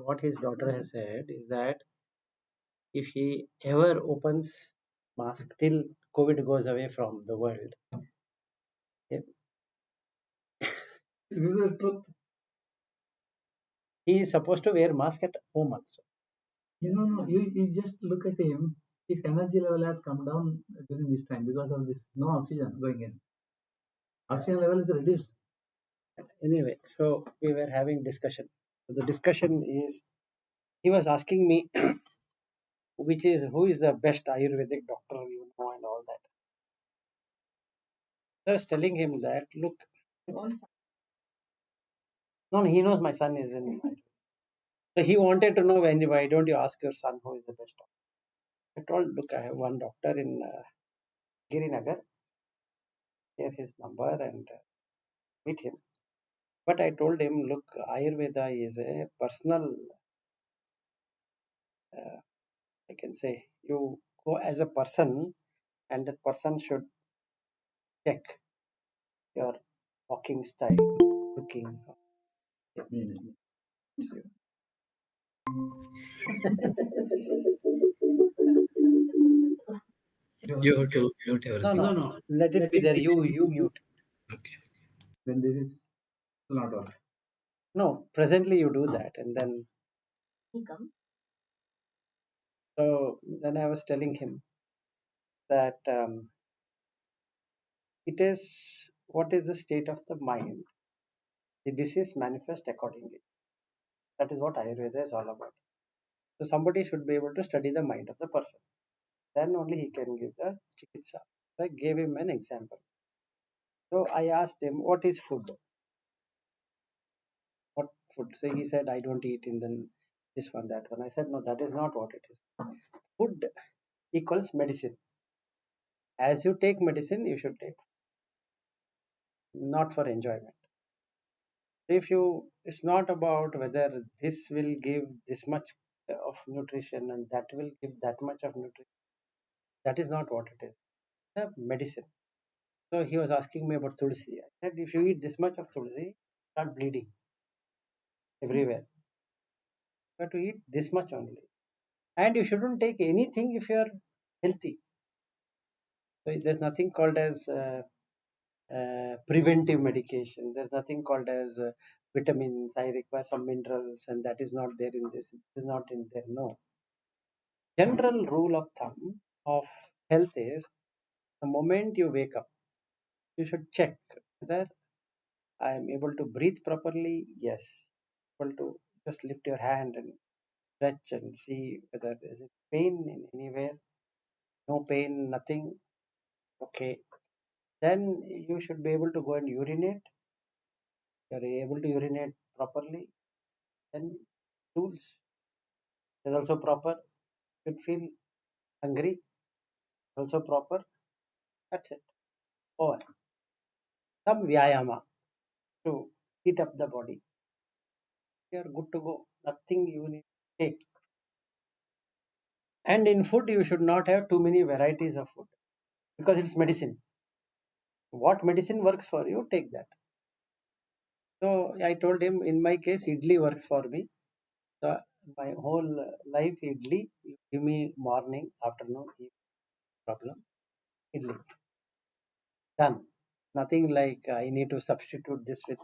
what his daughter has said is that if he ever opens mask till COVID goes away from the world, eh, this is the truth. He is supposed to wear mask at home also. No. You just look at him. His energy level has come down during this time because of this no oxygen going in. Oxygen level is reduced. Anyway, so we were having discussion. So the discussion is he was asking me who is the best Ayurvedic doctor you know and all that. So I was telling him that look, no, he knows my son is in. So he wanted to know why don't you ask your son who is the best doctor? I told, look, I have one doctor in Girinagar. Here his number and meet him. But I told him, look, Ayurveda is a personal. I can say you go as a person, and that person should check your walking style, looking. You have to mute No, everything. no. Let it be there. You mute. Okay. Then this is not all. No, presently you do that, and then so then I was telling him that it is what is the state of the mind. The disease manifests accordingly. That is what Ayurveda is all about. So somebody should be able to study the mind of the person. Then only he can give the chikitsa. So I gave him an example. So I asked him, what is food? What food? So he said, I don't eat in the this one, that one. I said, no, that is not what it is. Food equals medicine. As you take medicine, you should take, not for enjoyment. If you, it's not about whether this will give this much of nutrition and that will give that much of nutrition. That is not what it is. The medicine. So he was asking me about tulsi. I said, if you eat this much of tulsi, start bleeding everywhere. You have to eat this much only. And you shouldn't take anything if you are healthy. So there's nothing called as preventive medication. There's nothing called as vitamins. I require some minerals, and that is not there in this. It is not in there. No. General rule of thumb of health is the moment you wake up, you should check whether I am able to breathe properly. Yes. Able to just lift your hand and stretch and see whether there is pain in anywhere. No pain, nothing. Okay. Then you should be able to go and urinate. You're able to urinate properly. Then tools is also proper. Should feel hungry, also proper. That's it. Or some vyayama to heat up the body. You're good to go. Nothing you need to take. And in food, you should not have too many varieties of food because it's medicine. What medicine works for you, take that. So I told him, in my case, idli works for me. So my whole life, idli, you give me morning, afternoon, evening, problem. Idli. Done. Nothing like I need to substitute this with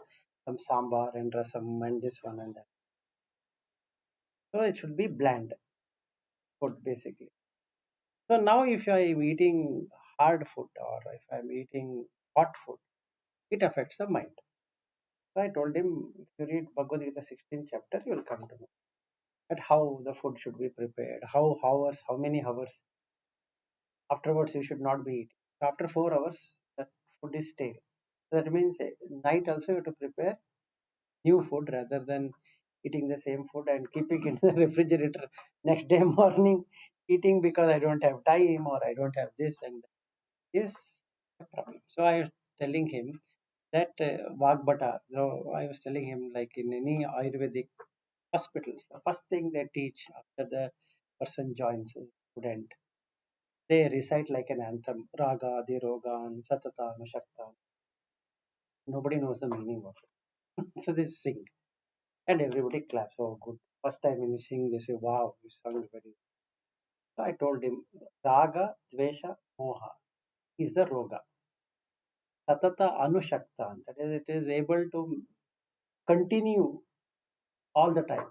some sambar and rasam and this one and that. So it should be bland food basically. So now if I am eating hard food or if I am eating hot food, it affects the mind. So I told him, if you read Bhagavad Gita 16th chapter, you will come to know at how the food should be prepared, how many hours afterwards you should not be eating. After 4 hours, that food is stale. So that means night also you have to prepare new food rather than eating the same food and keeping it in the refrigerator next day morning eating because I don't have time or I don't have this and that is a problem. So I was telling him that Vagbata, so I was telling him like in any Ayurvedic hospitals, the first thing they teach after the person joins as a student, they recite like an anthem, Raga, Dirogan, Satata, Shakta. Nobody knows the meaning of it. So they sing. And everybody claps. Oh, good. First time when you sing, they say, wow, you sung very. So I told him, Raga, Dvesha, Moha is the Roga. Satata Anushaktan. That is, it is able to continue all the time.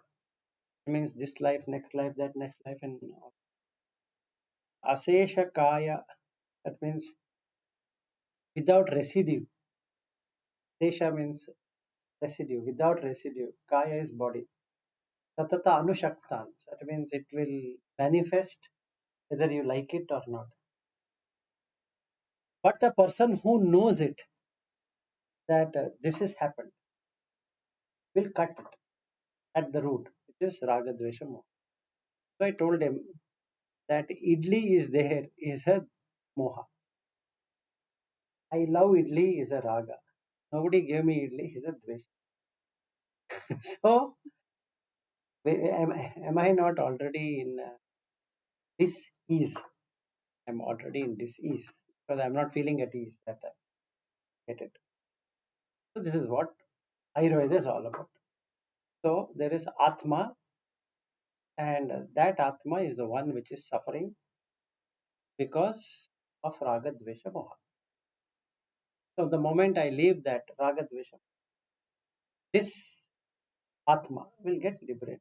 It means this life, next life, that next life, and Asesha Kaya. That means without residue. Sesha means residue. Without residue. Kaya is body. Satata Anushaktan. That means it will manifest whether you like it or not. But the person who knows it, that this has happened, will cut it at the root, which is Raga Dvesha Moha. So I told him that idli is there, is a moha. I love idli is a raga. Nobody gave me idli is a dvesha. So am I not already in this ease? I'm already in this ease because I'm not feeling at ease that I get it. So this is what Ayurveda is all about. So there is Atma, and that Atma is the one which is suffering because of Raga Dvesha Moha. So the moment I leave that Raga Dvesha, this Atma will get liberated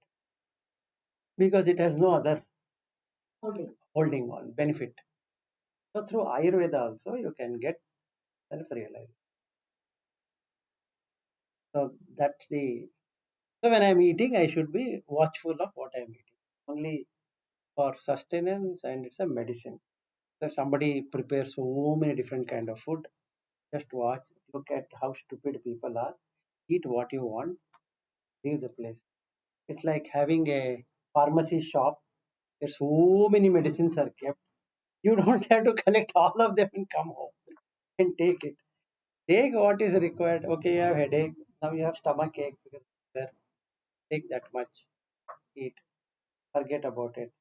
because it has no other holding on benefit. So through Ayurveda also you can get self-realization. So that's the so when I'm eating, I should be watchful of what I'm eating. Only for sustenance, and it's a medicine. So if somebody prepares so many different kind of food, just watch, look at how stupid people are. Eat what you want, leave the place. It's like having a pharmacy shop where so many medicines are kept. You don't have to collect all of them and come home and take it. Take what is required. Okay, you have headache. Now you have stomach ache because there. Take that much. Eat. Forget about it.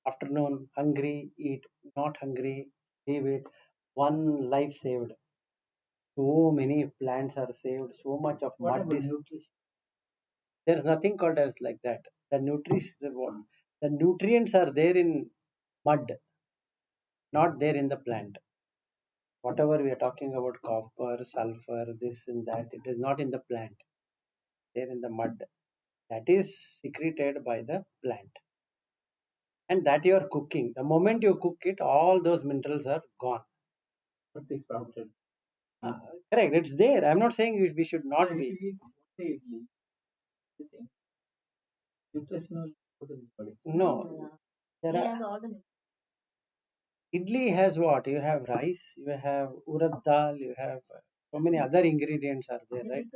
Afternoon, hungry, eat. Not hungry, leave it. One life saved. So many plants are saved. So much of What mud about is. nutrition? There's nothing called as like that. The nutrients are there in mud, not there in the plant. Whatever we are talking about, copper, sulfur, this and that, it is not in the plant. There in the mud. That is secreted by the plant. And that you are cooking. The moment you cook it, all those minerals are gone. What is prompted? Correct, it's there. I'm not saying we should not If be. you eat only idli, you think nutritional food is body. No, there are. Idli has what? You have rice, you have urad dal, you have so many other ingredients are there, right?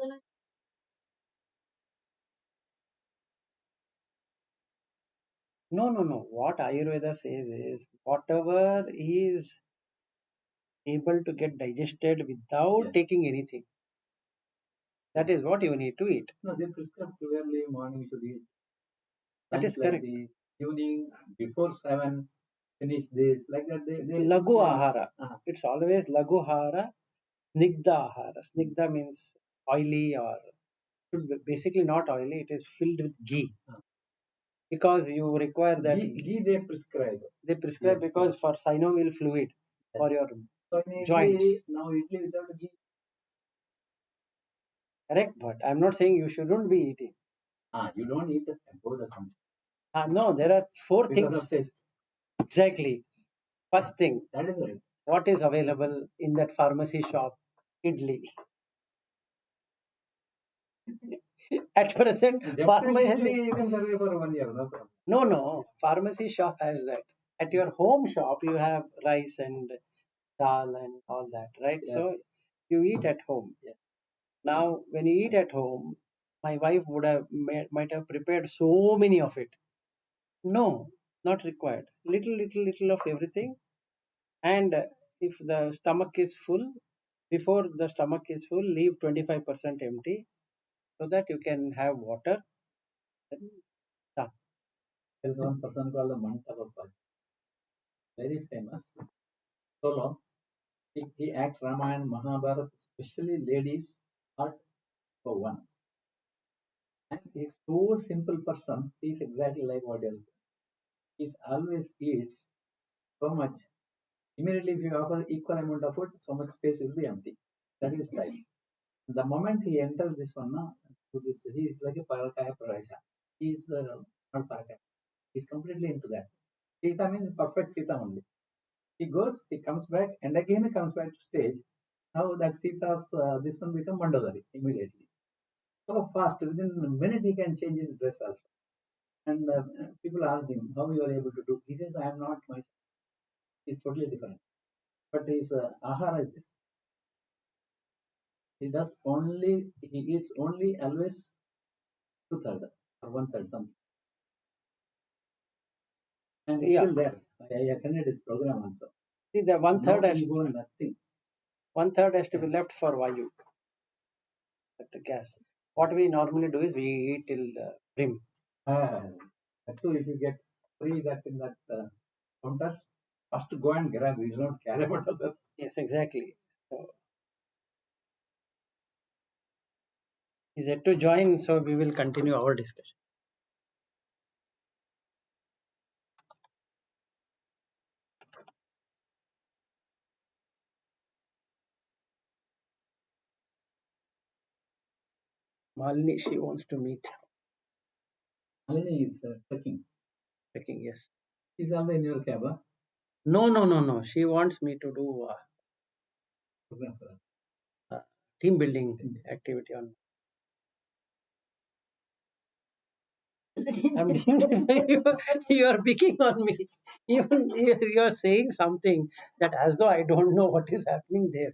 No, no, no. What Ayurveda says is whatever is able to get digested without Yes. taking anything. That is what you need to eat. No, they prescribe clearly morning you should eat That lunch is like correct. this, evening before 7 finish this, like that. They Lagu yeah. ahara. It's always lagu ahara, snigdha ahara. Snigdha means oily or basically not oily. It is filled with ghee because you require that. Ghee they prescribe. They prescribe Yes, because for synovial fluid for your so in joints. idli, now idli without ghee. Correct, but I'm not saying you shouldn't be eating. You don't eat above the content No, there are four because things. of taste. Exactly. First thing, That is right. what is available in that pharmacy shop? Idli. At present, Just pharmacy. idli you can survive for 1 year, no problem. No. Pharmacy shop has that. At your home shop, you have rice and dal and all that, right? Yes. So you eat at home. Yes. Now, when you eat at home, my wife would have might have prepared so many of it. No, not required. Little of everything. And if the stomach is full, before the stomach is full, leave 25% empty so that you can have water. Then done. There is one person called the Mantavappa, very famous. So long. He acts Ramayana, Mahabharata, especially ladies' heart for one. And he's so simple person. He's exactly like what else. He's always eats so much. Immediately, if you offer equal amount of food, so much space will be empty. That is style. The moment he enters this one, to this, he is like a Parakaya Parasha. He is not Parakaya. He's completely into that. Sita means perfect Sita only. He goes, he comes back, and again he comes back to stage. Now that Sita's this one become Mandodari immediately. So fast, within a minute he can change his dress also. And people asked him how you are able to do. He says, I am not myself. He's totally different. But his ahara is this. He does only, he eats only always 2/3 or 1/3 something. And he's Yeah. still there. I attended his program also. See, the one third No has ego, nothing. to be left for Vayu, the gas. What we normally do is we eat till the brim. That too, if you get free that in that counters, first go and grab. You don't care about others. Yes, exactly. So he's yet to join, so we will continue our discussion. Malini, she wants to meet. Malini is trekking. Checking, yes. She's also in your cab. No. She wants me to do Program for her. team building activity on. You are picking on me. Even you are saying something that as though I don't know what is happening there.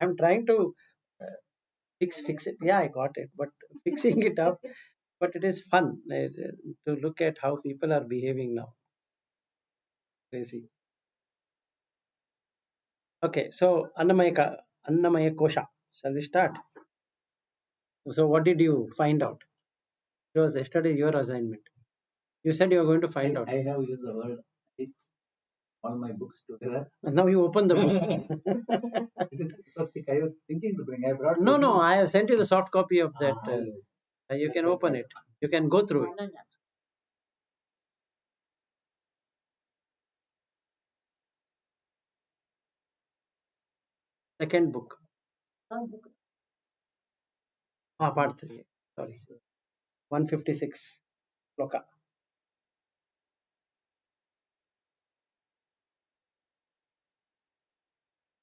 I'm trying to fix it. Yeah, I got it, but fixing it up. But it is fun to look at how people are behaving now. Crazy. Okay, so Annamaya Kosha. Shall we start? So, what did you find out? It was yesterday your assignment. You said you are going to find out. I have used the word all my books together. And now you open the book. It is so thick. I was thinking to bring. I brought. No. I have sent you the soft copy of that. You can That's open right. it. You can go through it. Second book. Part 3. Sorry. 156. Loka.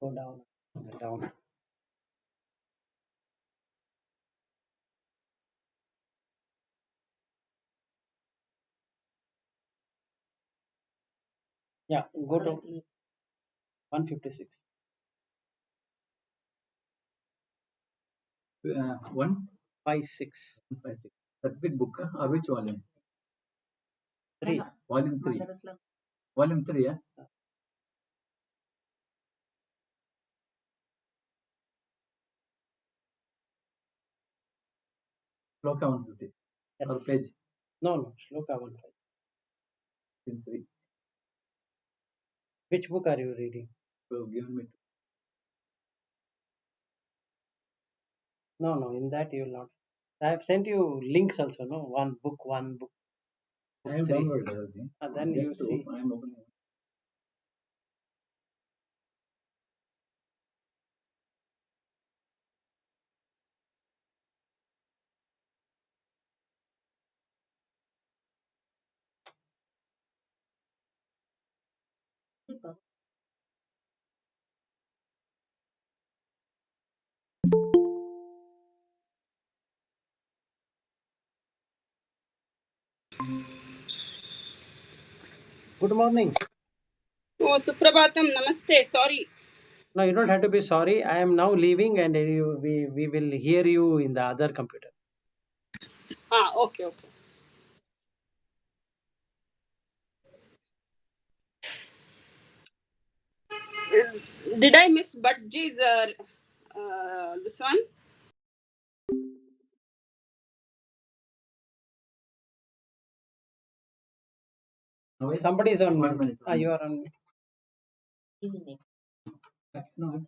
Go down. Down. Yeah, go to 156. 1, 5, 6. 5, 6. That big book or which volume? 3. Volume 3. Volume 3, yeah. Sloka 150. Yes. Or page. No. Shloka 1. In 3. Which book are you reading? So given me. No. In that you will not. I have sent you links also. No, one book. I have 3. downloaded everything. Then Just you to see. I am opening. Good morning. Oh, Suprabhatam, Namaste. Sorry. No, you don't have to be sorry. I am now leaving, and we will hear you in the other computer. Okay. Did I miss Bhatji's this one? Somebody is on 1 mute. minute. You are on mute. No.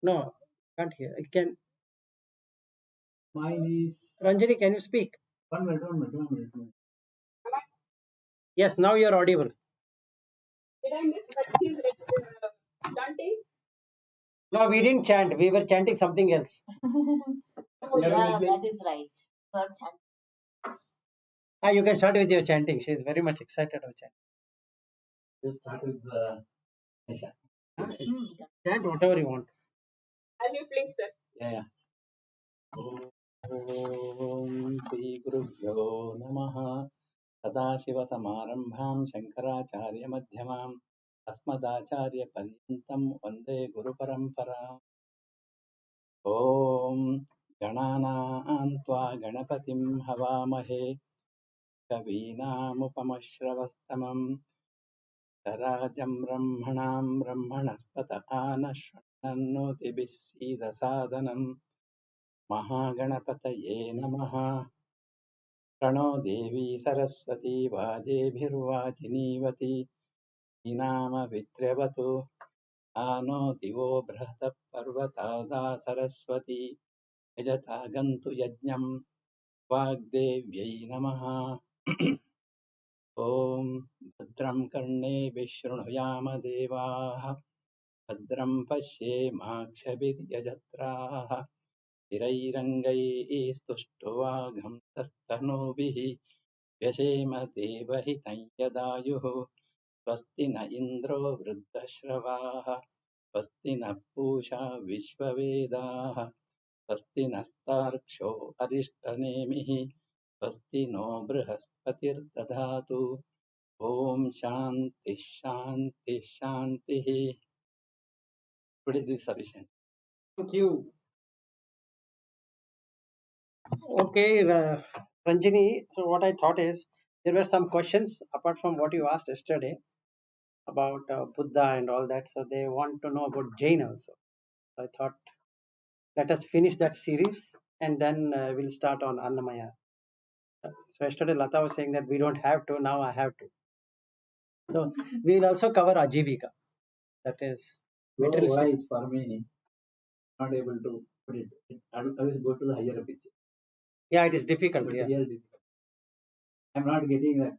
No, can't hear. I can. Mine is Ranjani, can you speak? 1 minute, 1 minute, 1 minute. 1 minute. Yes, now you're audible. Did I miss but he's chanting? No, we didn't chant. We were chanting something else. Oh, yeah, that is right. Third chant. You can start with your chanting. She is very much excited about chanting. Just start with the Isha. Chant whatever you want. As you please, sir. Yeah. Om Shri Gurubhyo Namaha Sadashiva-Samarambham Shankaracharya-Madhyamam Asmadacharya-Paryantam Vande Guru-Paramparam Om Ganana Tva Ganapatim Havamahe Kavinamupamashravastamam Tarajam Brahmanam Brahmanaspata Anashannannotibhisseedasadanam Mahaganapataye Namaha Prano Devi Saraswati Vajeebhirvachinivati Inama Vitrevatu Ano Divo Brahta Parvatada Saraswati Yajatagantu Yajnam Vagdevyai Namaha Om Bhadram Karne Vishrunuyama Devaha Bhadram Pashe Makshabhiryajatraha Tirairangai Stustuvaghamsastanubhihi व्यशेम देवहितं यदायुः स्वस्ति न इन्द्रो वृद्धश्रवाः स्वस्ति नः पूषा विश्ववेदाः स्वस्ति नस्तार्क्ष्यो अरिष्टनेमिः स्वस्ति no बृहस्पतिर्दधातु ॐ शान्तिः शान्तिः शान्तिः Today this is sufficient. Thank you. Okay, Ranjini. So what I thought is there were some questions apart from what you asked yesterday about Buddha and all that. So they want to know about Jain also. So I thought let us finish that series and then we'll start on Annamaya. So yesterday Lata was saying that we don't have to. Now I have to. So we'll also cover Ajivika. That is Low materialistic. voice for me, not able to put it. I will go to the higher pitch. Yeah, it is difficult. But Yeah. here difficult. I'm not getting that.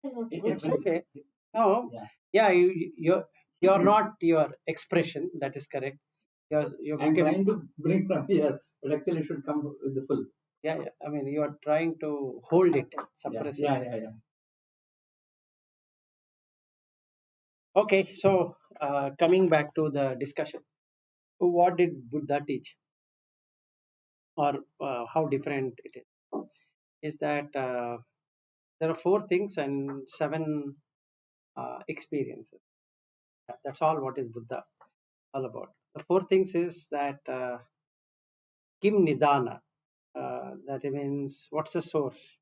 It's okay. No, Yeah. you're not your expression. That is correct. You're I'm becoming, trying to bring from here, but actually it should come with the full. yeah. I mean, you are trying to hold it, suppress it. Yeah. Okay, so coming back to the discussion, what did Buddha teach, or how different it is that there are 4 things and 7 experiences. That's all. What is Buddha all about? The 4 things is that Kim Nidana. That means what's the source,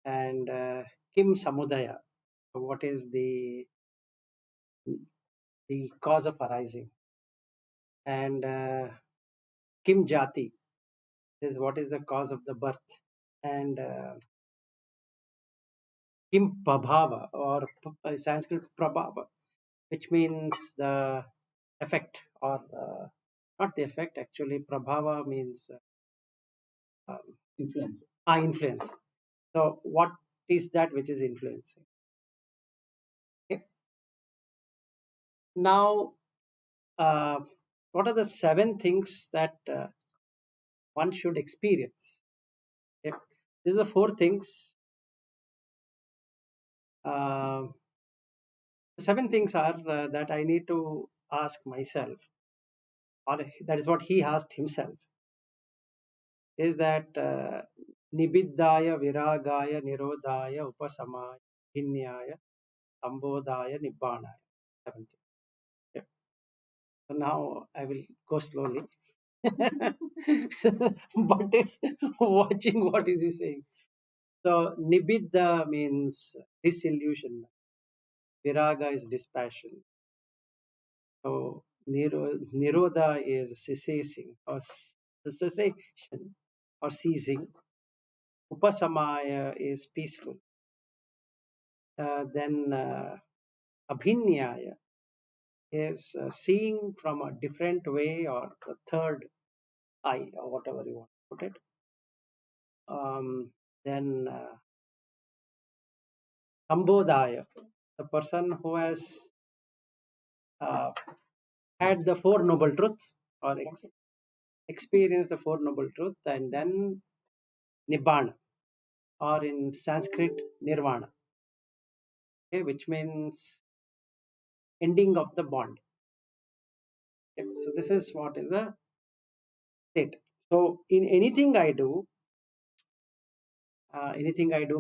and Kim Samudaya. What is the cause of arising, and Kim Jati is what is the cause of the birth, and Kim Prabhava or Sanskrit Prabhava, which means the effect or not the effect actually. Prabhava means Influence. Influence. So what is that which is influencing? Okay. Now, what are the 7 things that one should experience? Okay. These are the 4 things. Uh, 7 things are that I need to ask myself, or that is what he asked himself, is that Nibiddhaya, Viragaya, Nirodhaya, Upasamaya, Hinyaya, Sambodhaya, Nibbanaya. 7 things. Okay. So now I will go slowly. But is watching what is he saying. So Nibiddha means disillusionment. Viraga is dispassion. So Nirodha is ceasing or cessation or ceasing. Upasamaya is peaceful. Then Abhinyaya is seeing from a different way or the third I, or whatever you want to put it. Then Sambodhaya, the person who has uh, had the Four Noble Truths or experienced the Four Noble Truths, and then Nibbana, or in Sanskrit, Nirvana, okay, which means ending of the bond. Okay, so this is what is the state. So in anything I do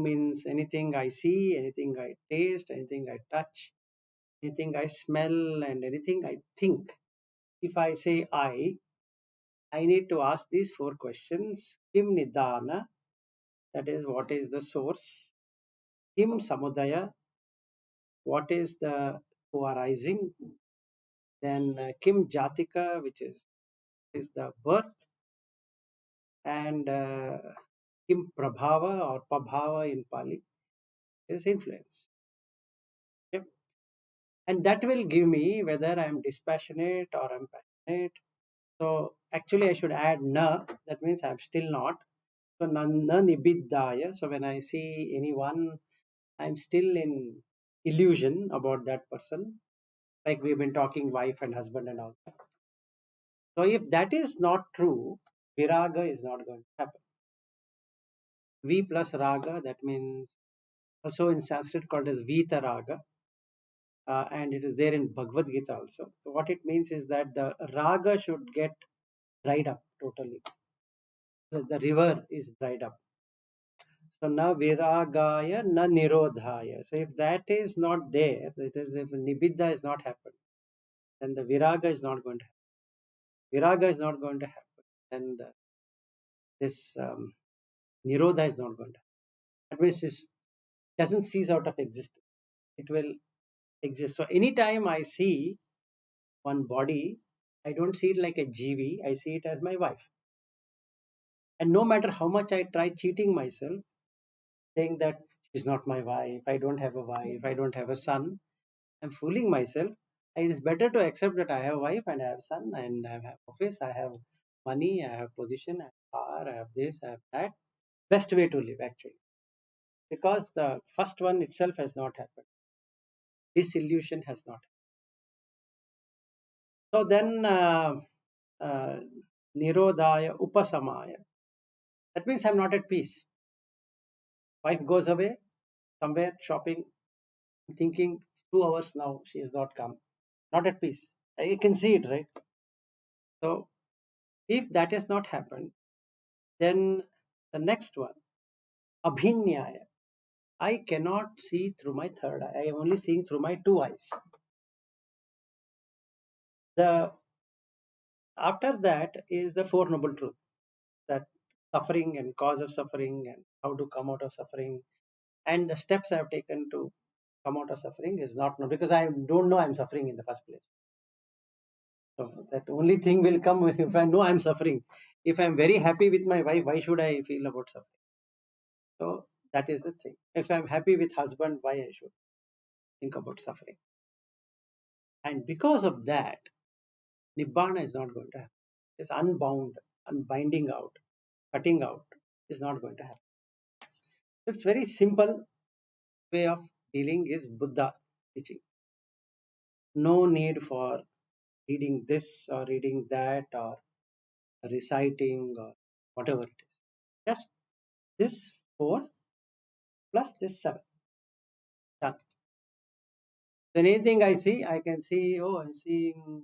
means anything I see, anything I taste, anything I touch, anything I smell, and anything I think. If I say I need to ask these four questions. Kim Nidana, that is what is the source. Kim Samudaya, what is the co-arising. Then Kim Jatika, which is the birth. And Kim Prabhava or Pabhava in Pali is influence. Okay? And that will give me whether I am dispassionate or I'm passionate. So actually I should add na, that means I'm still not. So na nibiddhaya. So when I see anyone, I'm still in illusion about that person. Like we've been talking wife and husband and all that. So if that is not true, viraga is not going to happen. V plus raga, that means also in Sanskrit called as Vita raga. And it is there in Bhagavad Gita also. So what it means is that the raga should get dried up totally. The river is dried up. So na viragaya na nirodhaya. So if that is not there, it is if nibbida is not happened, then the viraga is not going to happen. Viraga is not going to happen. Then this nirodha is not going to happen. That means it doesn't cease out of existence. It will exist. So anytime I see one body, I don't see it like a GV, I see it as my wife. And no matter how much I try cheating myself, saying that she's not my wife, I don't have a wife, I don't have a son, I'm fooling myself. And it's better to accept that I have a wife and I have a son and I have office, I have money, I have position, I have car, I have this, I have that. Best way to live actually. Because the first one itself has not happened. Disillusion has not happened. So then Nirodhaya Upasamaya. That means I'm not at peace. Wife goes away somewhere shopping, thinking 2 hours now she has not come. Not at peace. You can see it, right? So if that has not happened, then the next one, Abhinyaya. I cannot see through my third eye. I am only seeing through my two eyes. The after that is the Four Noble Truths, that suffering and cause of suffering and how to come out of suffering, and the steps I have taken to come out of suffering is not known because I don't know I'm suffering in the first place. So that only thing will come if I know I'm suffering. If I'm very happy with my wife, why should I feel about suffering? So that is the thing. If I'm happy with husband, why I should think about suffering? And because of that, Nibbana is not going to happen. It's unbound, unbinding out, cutting out is not going to happen. It's very simple way of dealing is Buddha teaching. No need for reading this or reading that or reciting or whatever it is. Just this 4 plus this 7. Done. Then anything I see, I can see, oh, I'm seeing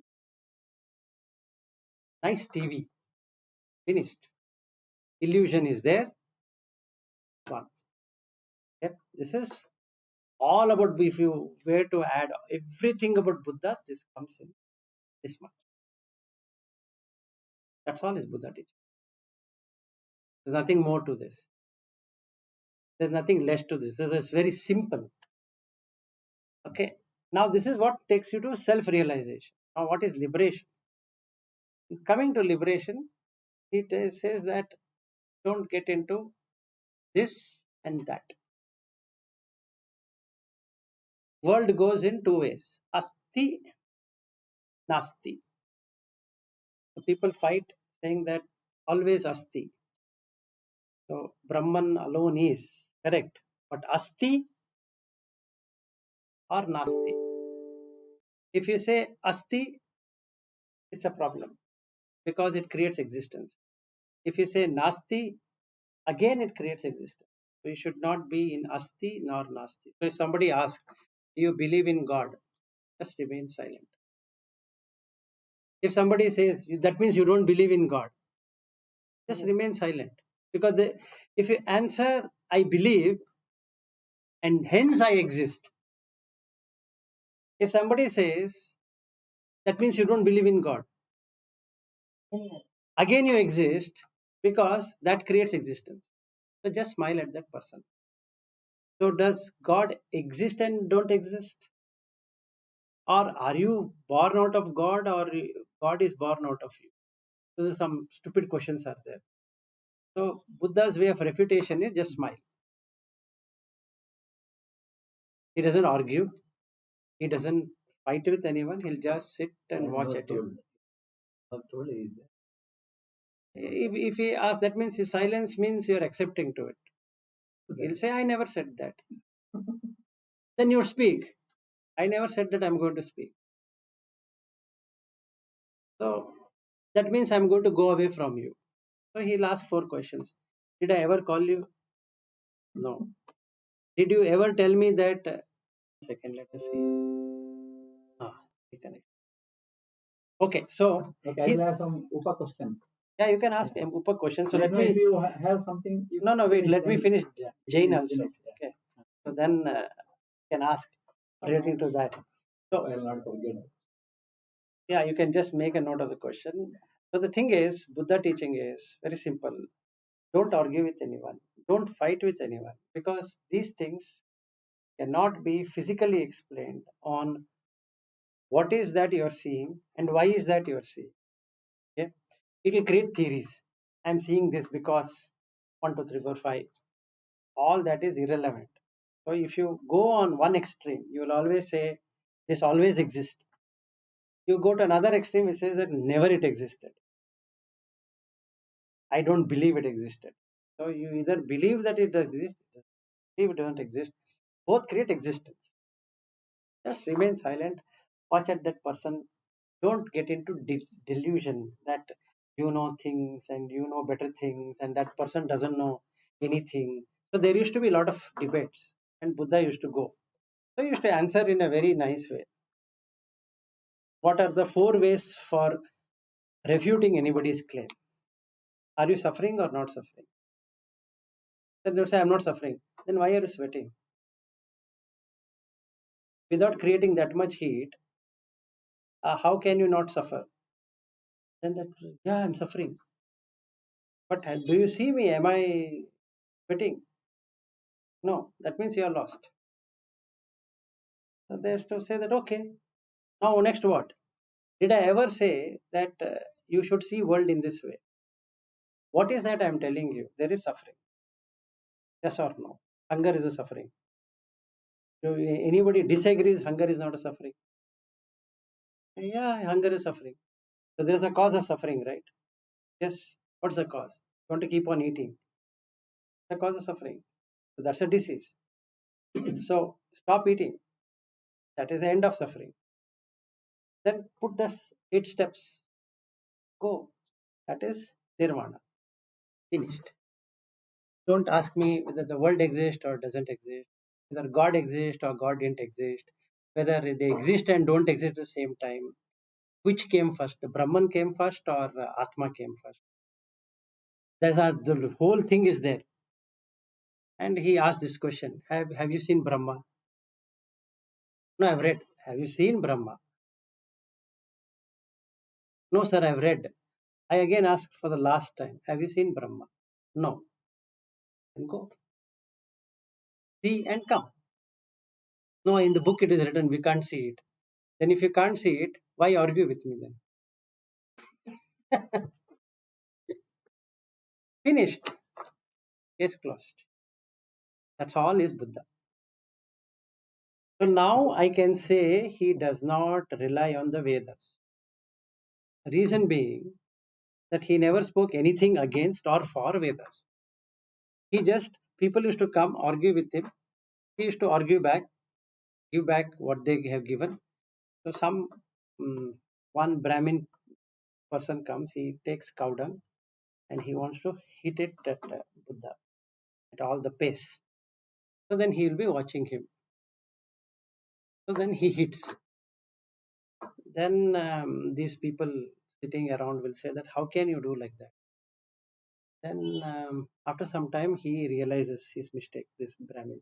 nice TV. Finished. Illusion is there. Gone. Yep. This is all about, if you were to add everything about Buddha, this comes in this much. That's all is Buddha teaching. There's nothing more to this. There's nothing less to this. This is very simple. Okay. Now this is what takes you to self-realization. Now what is liberation? Coming to liberation, it says that don't get into this and that. World goes in two ways. Asti, Nasti. So people fight saying that always asti. So Brahman alone is correct, but asti or nasti. If you say asti, it's a problem because it creates existence. If you say nasti, again it creates existence. We should not be in asti nor nasti. So if somebody asks, do you believe in God? Just remain silent. If somebody says, that means you don't believe in God, just remain silent. Because if you answer, I believe and hence I exist. If somebody says, that means you don't believe in God, again you exist because that creates existence. So just smile at that person. So does God exist and don't exist? Or are you born out of God or God is born out of you? So some stupid questions are there. So Buddha's way of refutation is just smile. He doesn't argue. He doesn't fight with anyone. He'll just sit and watch at you. If he asks, that means his silence means you're accepting to it. He'll say, I never said that. Then you speak. I never said that I'm going to speak. So that means I'm going to go away from you. So he'll ask 4 questions. Did I ever call you? No. Did you ever tell me that? Second, let us see. Reconnect. Okay, so Okay, I will have some Upa question. Yeah, you can ask me Upa question. So Let let me. If you have something. No, wait. Let me finish Jain finish, also. finish, Okay. So then you can ask relating to that. So I will not forget. yeah, you can just make a note of the question. So the thing is, Buddha teaching is very simple. Don't argue with anyone. Don't fight with anyone because these things cannot be physically explained on what is that you are seeing and why is that you are seeing. Okay, it will create theories. I'm seeing this because 1, 2, 3, 4, 5. All that is irrelevant. So if you go on one extreme, you will always say this always exists. You go to another extreme, it says that never it existed. I don't believe it existed. So you either believe that it exists, believe it doesn't exist. Both create existence. Just remain silent. Watch at that person. Don't get into delusion that you know things and you know better things and that person doesn't know anything. So there used to be a lot of debates and Buddha used to go. So he used to answer in a very nice way. What are the 4 ways for refuting anybody's claim? Are you suffering or not suffering? Then they'll say, I'm not suffering. Then why are you sweating? Without creating that much heat, how can you not suffer? Then that, yeah, I'm suffering. But do you see me? Am I sweating? No, that means you are lost. So they have to say that, okay, now next what? Did I ever say that you should see world in this way? What is that I'm telling you? There is suffering. Yes or no? Hunger is a suffering. Do anybody disagrees hunger is not a suffering? Yeah, hunger is suffering. So there is a cause of suffering, right? Yes. What's the cause? You want to keep on eating. The cause of suffering. So that's a disease. So stop eating. That is the end of suffering. Then put the 8 steps. Go. That is nirvana. Finished. Don't ask me whether the world exists or doesn't exist, whether God exists or God didn't exist, whether they exist and don't exist at the same time. Which came first? The Brahman came first or Atma came first? The whole thing is there. And he asked this question: Have you seen Brahma? No, I've read. Have you seen Brahma? No, sir, I've read. I again asked for the last time. Have you seen Brahma? No. Then go. See and come. No, in the book it is written we can't see it. Then if you can't see it, why argue with me then? Finished. Case closed. That's all is Buddha. So now I can say he does not rely on the Vedas. Reason being, that he never spoke anything against or for Vedas. He just, people used to come argue with him. He used to argue back, give back what they have given. So some one Brahmin person comes, he takes cow dung and he wants to hit it at Buddha at all the pace. So then he will be watching him. So then he hits. Then these people sitting around will say that how can you do like that? Then after some time he realizes his mistake, this Brahmin.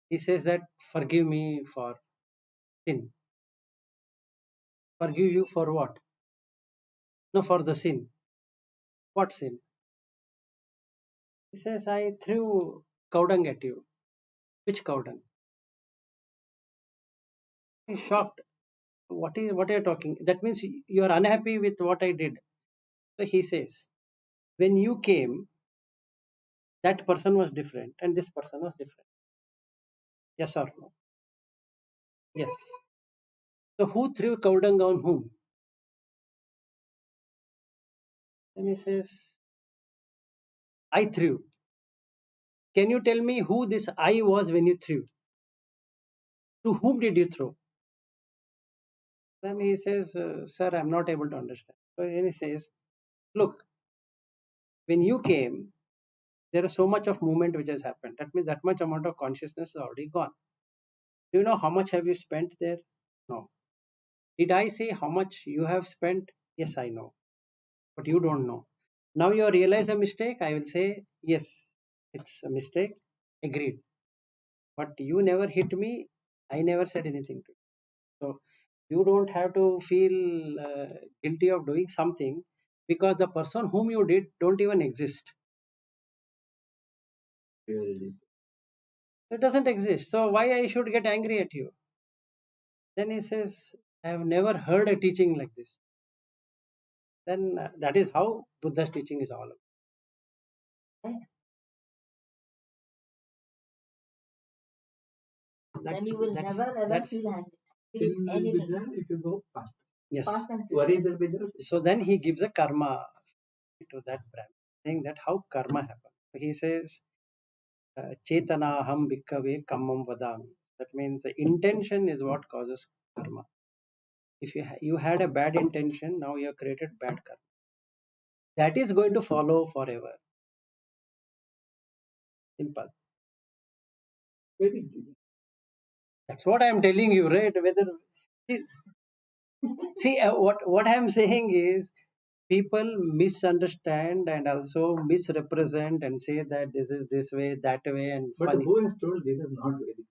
He says that forgive me for sin. Forgive you for what? No, for the sin. What sin? He says, I threw cow dung at you. Which cow dung? He's shocked. What are you talking? That means you are unhappy with what I did. So he says, when you came, that person was different and this person was different. Yes or no? Yes. So who threw cow dung on whom? And he says, I threw. Can you tell me who this I was when you threw? To whom did you throw? Then he says, sir, I'm not able to understand. So then he says, look, when you came, there is so much of movement which has happened. That means that much amount of consciousness is already gone. Do you know how much have you spent there? No. Did I say how much you have spent? Yes, I know. But you don't know. Now you realize a mistake, I will say, yes, it's a mistake. Agreed. But you never hit me. I never said anything to you. So you don't have to feel guilty of doing something because the person whom you did don't even exist. Really. It doesn't exist. So why I should get angry at you? Then he says, I have never heard a teaching like this. Then that is how Buddha's teaching is all about. Then you will never ever feel angry Sin with will be anything. there if you go fast. Yes. Past and Worries will be there. So then he gives a karma to that Brahmin, saying that how karma happens. He says, Chetanaham bhikkave kammam vadami. That means the intention is what causes karma. If you had a bad intention, now you have created bad karma. That is going to follow forever. Simple. Very easy. That's what I am telling you, right? Whether see what I am saying is people misunderstand and also misrepresent and say that this is this way, that way, and But funny. who has told this is not Vedic?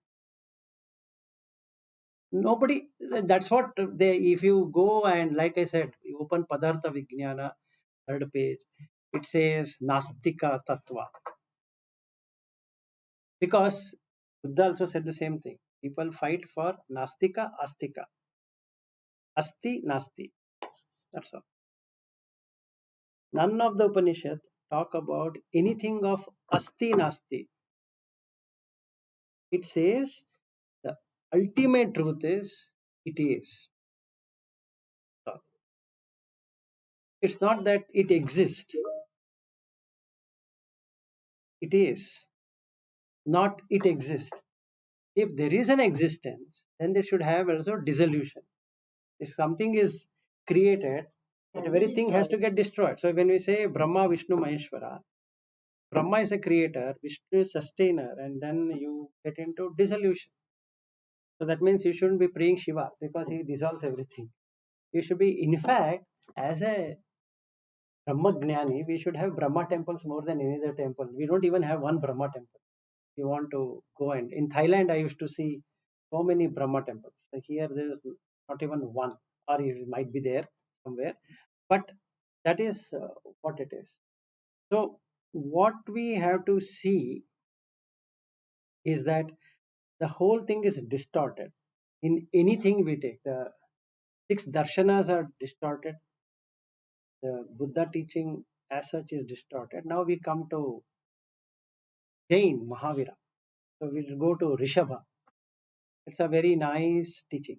Nobody. That's what they. If you go and like I said, you open Padartha Vijnana, third page, it says Nastika Tattva. Because Buddha also said the same thing. People fight for Nastika, Astika. Asti, Nasti. That's all. None of the Upanishad talk about anything of Asti, Nasti. It says the ultimate truth is it is. It's not that it exists. It is. Not it exists. If there is an existence, then they should have also dissolution. If something is created, that very thing has to get destroyed. So when we say Brahma, Vishnu, Maheshwara, Brahma is a creator, Vishnu is sustainer, and then you get into dissolution. So that means you shouldn't be praying Shiva because he dissolves everything. You should be, in fact, as a Brahma Gnani, we should have Brahma temples more than any other temple. We don't even have one Brahma temple. You want to go and in Thailand, I used to see so many Brahma temples. Like here, there is not even one, or it might be there somewhere, but that is what it is. So, what we have to see is that the whole thing is distorted. In anything we take, the six darshanas are distorted. The Buddha teaching as such is distorted. Now we come to Jain Mahavira. So we'll go to Rishabha. It's a very nice teaching.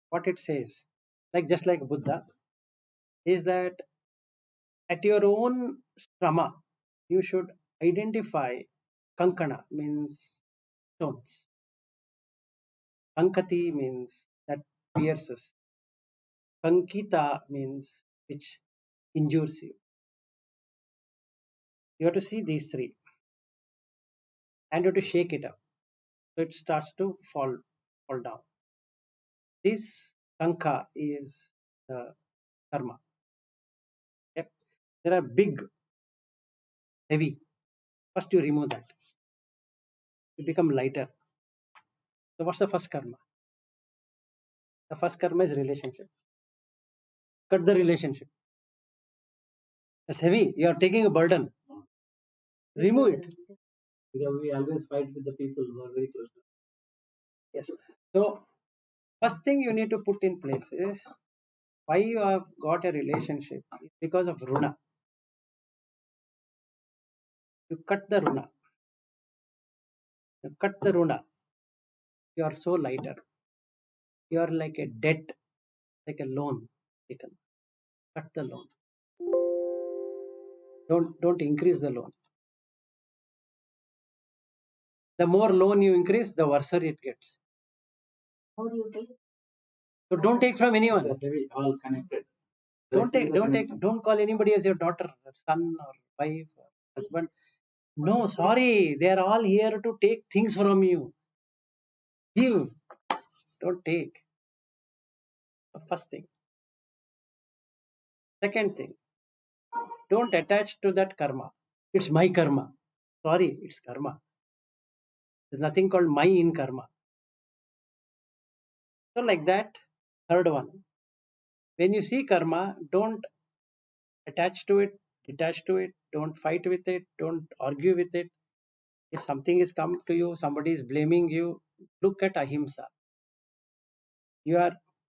What it says, like just like Buddha, is that At your own strama, you should identify kankana means stones. Kankati means that pierces. Kankita means which injures you. You have to see these three and you have to shake it up. So it starts to fall down. This kanka is the karma. Yep. There are big, heavy. First you remove that. You become lighter. So what's the first karma? The first karma is relationship. Cut the relationship. It's heavy. You are taking a burden. Remove it. Because we always fight with the people who are very close to us. Yes. So first thing you need to put in place is why you have got a relationship is because of runa. You cut the runa. You cut the runa. You are so lighter. You are like a debt, like a loan taken. Cut the loan. Don't increase the loan. The more loan you increase, the worse it gets. How do you take? So don't take from anyone. So maybe all connected. Don't call anybody as your daughter, or son, or wife, or husband. No, sorry, they are all here to take things from you. Give, don't take. The first thing. Second thing, don't attach to that karma. It's my karma. Sorry, it's karma. There's nothing called my in karma. So like that. Third one, when you see karma, don't attach to it, detach to it, don't fight with it, don't argue with it. If something is come to you, somebody is blaming you, look at ahimsa. You are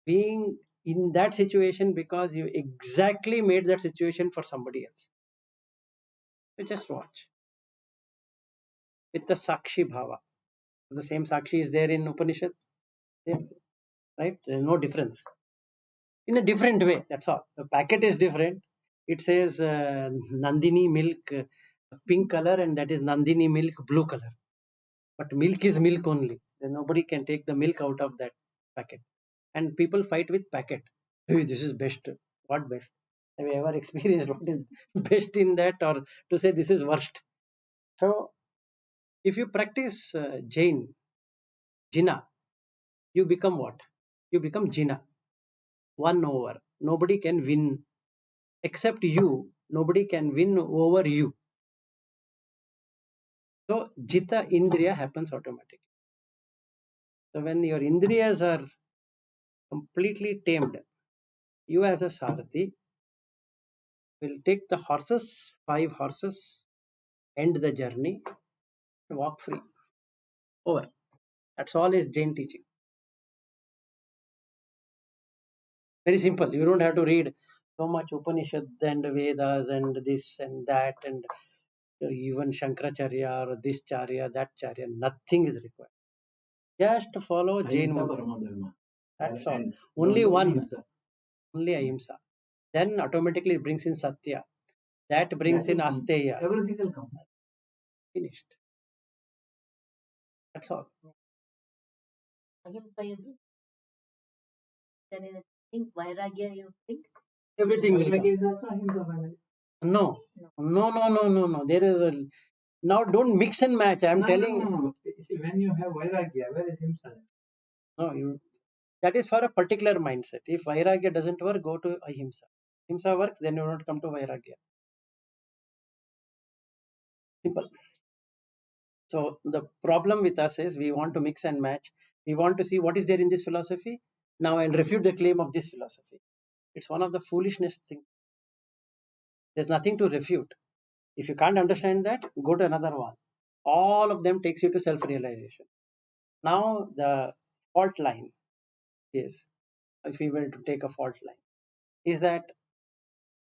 being in that situation because you exactly made that situation for somebody else. So just watch with the sakshi bhava. The same sakshi is there in Upanishad, same, right? There is no difference. In a different way, that's all. The packet is different. It says Nandini milk pink color, and that is Nandini milk blue color. But milk is milk only. Then nobody can take the milk out of that packet. And people fight with packet. Hey, this is best. What best? Have you ever experienced what is best in that, or to say this is worst? So, if you practice Jina, you become what? You become Jina. One over. Nobody can win except you. Nobody can win over you. So, Jita Indriya happens automatically. So, when your Indriyas are completely tamed, you as a Sarathi will take the horses, 5 horses, end the journey, walk free. Over. That's all is Jain teaching. Very simple. You don't have to read so much Upanishad and Vedas and this and that and even Shankaracharya or this Charya, that Charya. Nothing is required. Just follow Jain Ahimsa mantra. Paramo Dharma. That's all. And Only no one. ahimsa. Only Ahimsa. Then automatically it brings in Satya. That brings That in will come. Asteya. Everything will come. Finished. That's all. Ahimsa you bring. Then you think Vairagya you think. Everything will come. Vairagya is also ahimsa finally. No. No. There is a. Now don't mix and match. I'm telling you. No. See, when you have Vairagya, where is himsa? No, you. That is for a particular mindset. If Vairagya doesn't work, go to Ahimsa. Ahimsa works, then you don't come to Vairagya. Simple. So the problem with us is we want to mix and match. We want to see what is there in this philosophy. Now I'll refute the claim of this philosophy. It's one of the foolishness thing. There's nothing to refute. If you can't understand that, go to another one. All of them takes you to self-realization. Now the fault line is, if we were to take a fault line, is that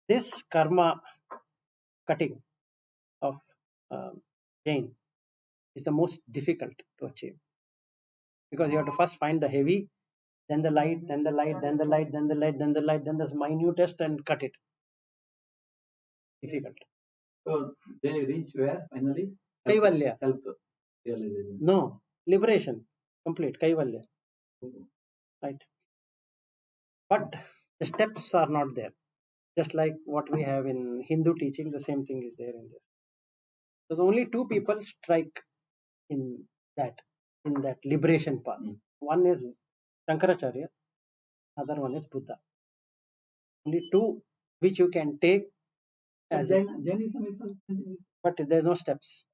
this karma cutting of Jain is the most difficult to achieve, because you have to first find the heavy, then the light, then the light, then the light, then the light, then the light, then the minutest, and cut it. difficult. So they reach where finally? Kaivalya. Self realization. No, liberation, complete Kaivalya. Right. But the steps are not there. Just like what we have in Hindu teaching, the same thing is there in this. So the only two people strike in that liberation path. One is Shankaracharya, other one is Buddha. Only two which you can take as Jainism is also but there's no steps.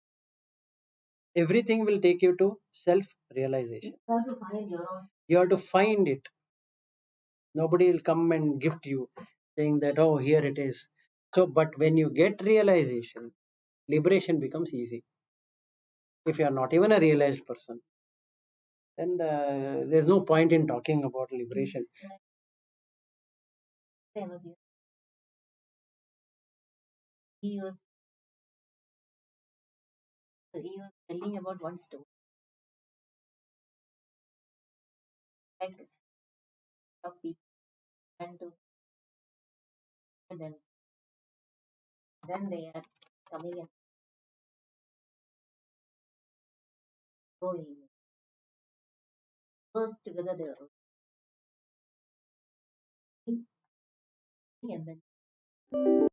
Everything will take you to self-realization. You have to find your own. You have to find it. Nobody will come and gift you saying that, oh, here it is. So, but when you get realization, liberation becomes easy. If you are not even a realized person, then there's no point in talking about liberation. I was here. He was telling about one story. Like of people and to them. Then they are coming and growing. First together they were working, and then